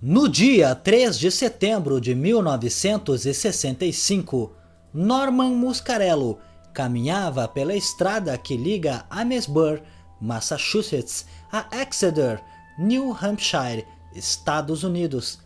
No dia 3 de setembro de 1965, Norman Muscarello caminhava pela estrada que liga Amesbury, Massachusetts, a Exeter, New Hampshire, Estados Unidos.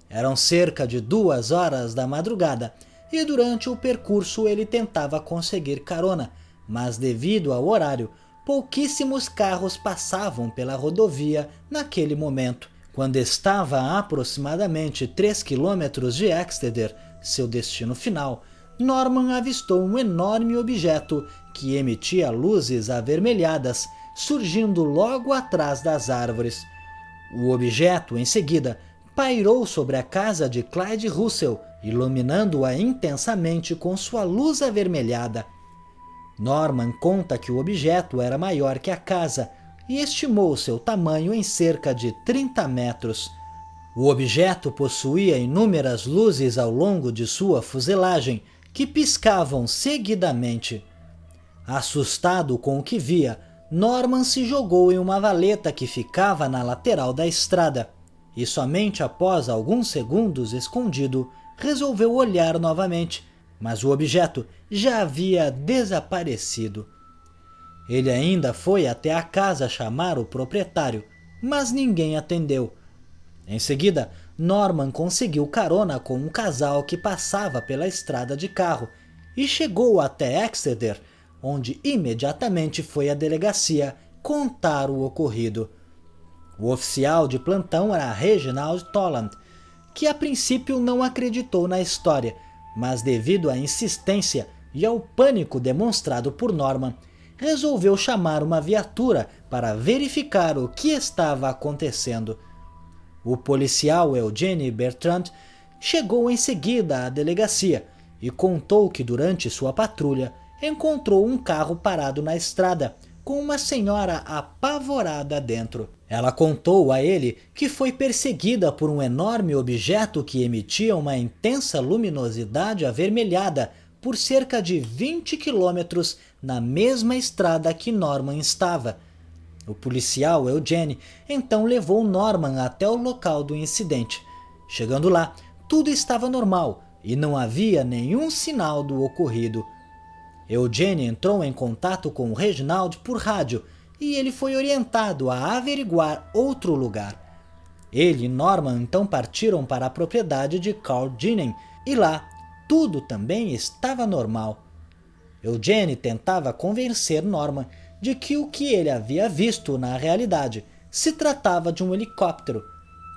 Eram cerca de 2 horas da madrugada e durante o percurso ele tentava conseguir carona, mas devido ao horário, pouquíssimos carros passavam pela rodovia naquele momento. Quando estava a aproximadamente 3 quilômetros de Exeter, seu destino final, Norman avistou um enorme objeto que emitia luzes avermelhadas, surgindo logo atrás das árvores. O objeto, em seguida, pairou sobre a casa de Clyde Russell, iluminando-a intensamente com sua luz avermelhada. Norman conta que o objeto era maior que a casa e estimou seu tamanho em cerca de 30 metros. O objeto possuía inúmeras luzes ao longo de sua fuselagem que piscavam seguidamente. Assustado com o que via, Norman se jogou em uma valeta que ficava na lateral da estrada e somente após alguns segundos escondido resolveu olhar novamente, mas o objeto já havia desaparecido. Ele ainda foi até a casa chamar o proprietário, mas ninguém atendeu. Em seguida, Norman conseguiu carona com um casal que passava pela estrada de carro e chegou até Exeter, onde imediatamente foi à delegacia contar o ocorrido. O oficial de plantão era Reginald Toland, que a princípio não acreditou na história, mas devido à insistência e ao pânico demonstrado por Norman, resolveu chamar uma viatura para verificar o que estava acontecendo. O policial Eugene Bertrand chegou em seguida à delegacia e contou que durante sua patrulha encontrou um carro parado na estrada, com uma senhora apavorada dentro. Ela contou a ele que foi perseguida por um enorme objeto que emitia uma intensa luminosidade avermelhada por cerca de 20 quilômetros na mesma estrada que Norman estava. O policial Eugene então levou Norman até o local do incidente. Chegando lá, tudo estava normal e não havia nenhum sinal do ocorrido. Eugene entrou em contato com o Reginald por rádio e ele foi orientado a averiguar outro lugar. Ele e Norman então partiram para a propriedade de Carl Jennen e lá tudo também estava normal. Eugene tentava convencer Norman de que o que ele havia visto na realidade se tratava de um helicóptero,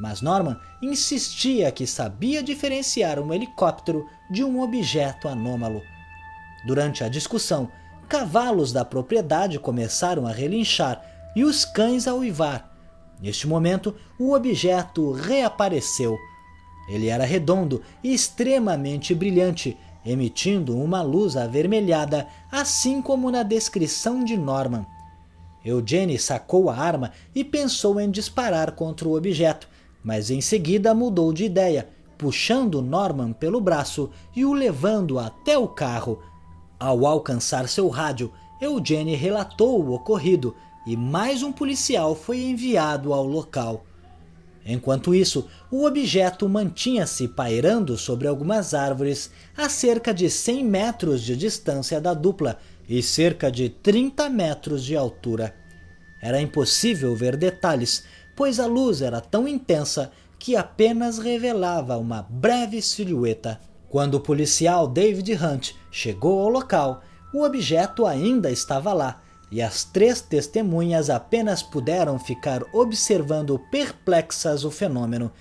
mas Norman insistia que sabia diferenciar um helicóptero de um objeto anômalo. Durante a discussão, cavalos da propriedade começaram a relinchar e os cães a uivar. Neste momento, o objeto reapareceu. Ele era redondo e extremamente brilhante, emitindo uma luz avermelhada, assim como na descrição de Norman. Eugene sacou a arma e pensou em disparar contra o objeto, mas em seguida mudou de ideia, puxando Norman pelo braço e o levando até o carro. Ao alcançar seu rádio, Eugene relatou o ocorrido e mais um policial foi enviado ao local. Enquanto isso, o objeto mantinha-se pairando sobre algumas árvores a cerca de 100 metros de distância da dupla e cerca de 30 metros de altura. Era impossível ver detalhes, pois a luz era tão intensa que apenas revelava uma breve silhueta. Quando o policial David Hunt chegou ao local, o objeto ainda estava lá, e as 3 testemunhas apenas puderam ficar observando perplexas o fenômeno.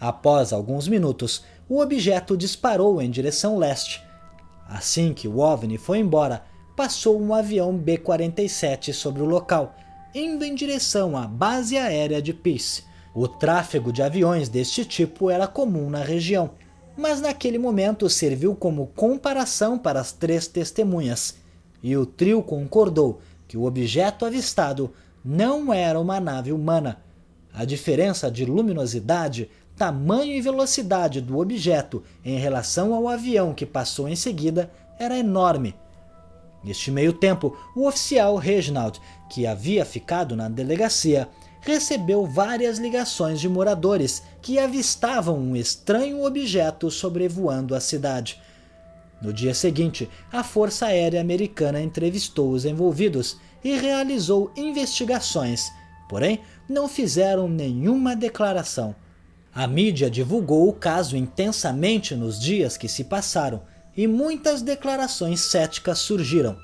Após alguns minutos, o objeto disparou em direção leste. Assim que o OVNI foi embora, passou um avião B-47 sobre o local, indo em direção à base aérea de Peace. O tráfego de aviões deste tipo era comum na região, mas naquele momento serviu como comparação para as 3 testemunhas, e o trio concordou que o objeto avistado não era uma nave humana. A diferença de luminosidade, tamanho e velocidade do objeto em relação ao avião que passou em seguida era enorme. Neste meio tempo, o oficial Reginald, que havia ficado na delegacia, recebeu várias ligações de moradores que avistavam um estranho objeto sobrevoando a cidade. No dia seguinte, a Força Aérea Americana entrevistou os envolvidos e realizou investigações, porém não fizeram nenhuma declaração. A mídia divulgou o caso intensamente nos dias que se passaram e muitas declarações céticas surgiram.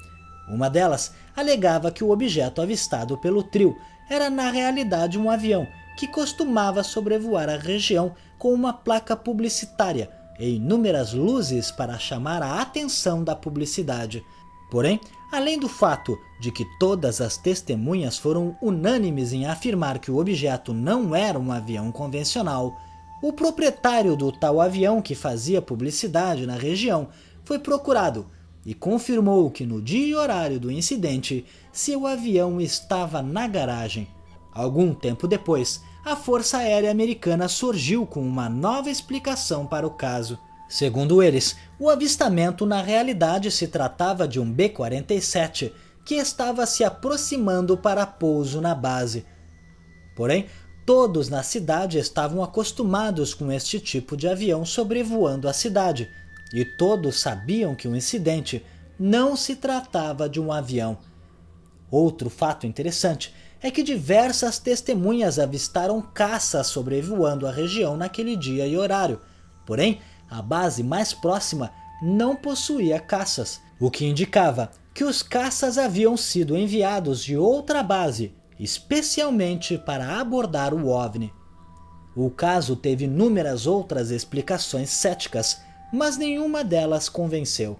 Uma delas alegava que o objeto avistado pelo trio era na realidade um avião que costumava sobrevoar a região com uma placa publicitária e inúmeras luzes para chamar a atenção da publicidade. Porém, além do fato de que todas as testemunhas foram unânimes em afirmar que o objeto não era um avião convencional, o proprietário do tal avião que fazia publicidade na região foi procurado e confirmou que no dia e horário do incidente, seu avião estava na garagem. Algum tempo depois, a Força Aérea Americana surgiu com uma nova explicação para o caso. Segundo eles, o avistamento na realidade se tratava de um B-47 que estava se aproximando para pouso na base. Porém, todos na cidade estavam acostumados com este tipo de avião sobrevoando a cidade, e todos sabiam que o incidente não se tratava de um avião. Outro fato interessante é que diversas testemunhas avistaram caças sobrevoando a região naquele dia e horário, porém, a base mais próxima não possuía caças, o que indicava que os caças haviam sido enviados de outra base, especialmente para abordar o OVNI. O caso teve inúmeras outras explicações céticas, mas nenhuma delas convenceu.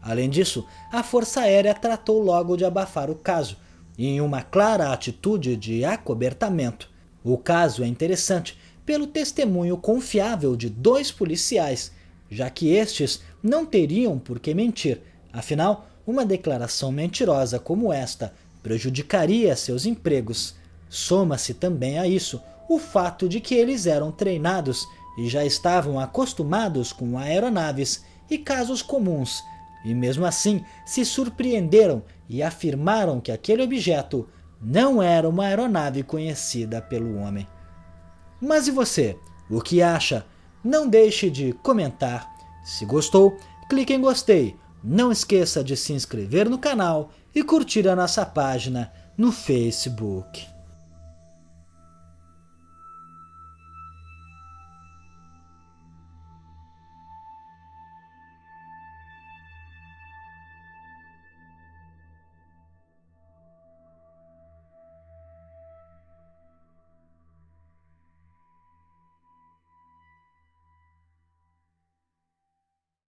Além disso, a Força Aérea tratou logo de abafar o caso, em uma clara atitude de acobertamento. O caso é interessante pelo testemunho confiável de 2 policiais, já que estes não teriam por que mentir, afinal, uma declaração mentirosa como esta prejudicaria seus empregos. Soma-se também a isso o fato de que eles eram treinados e já estavam acostumados com aeronaves e casos comuns, e mesmo assim se surpreenderam e afirmaram que aquele objeto não era uma aeronave conhecida pelo homem. Mas e você? O que acha? Não deixe de comentar. Se gostou, clique em gostei. Não esqueça de se inscrever no canal e curtir a nossa página no Facebook.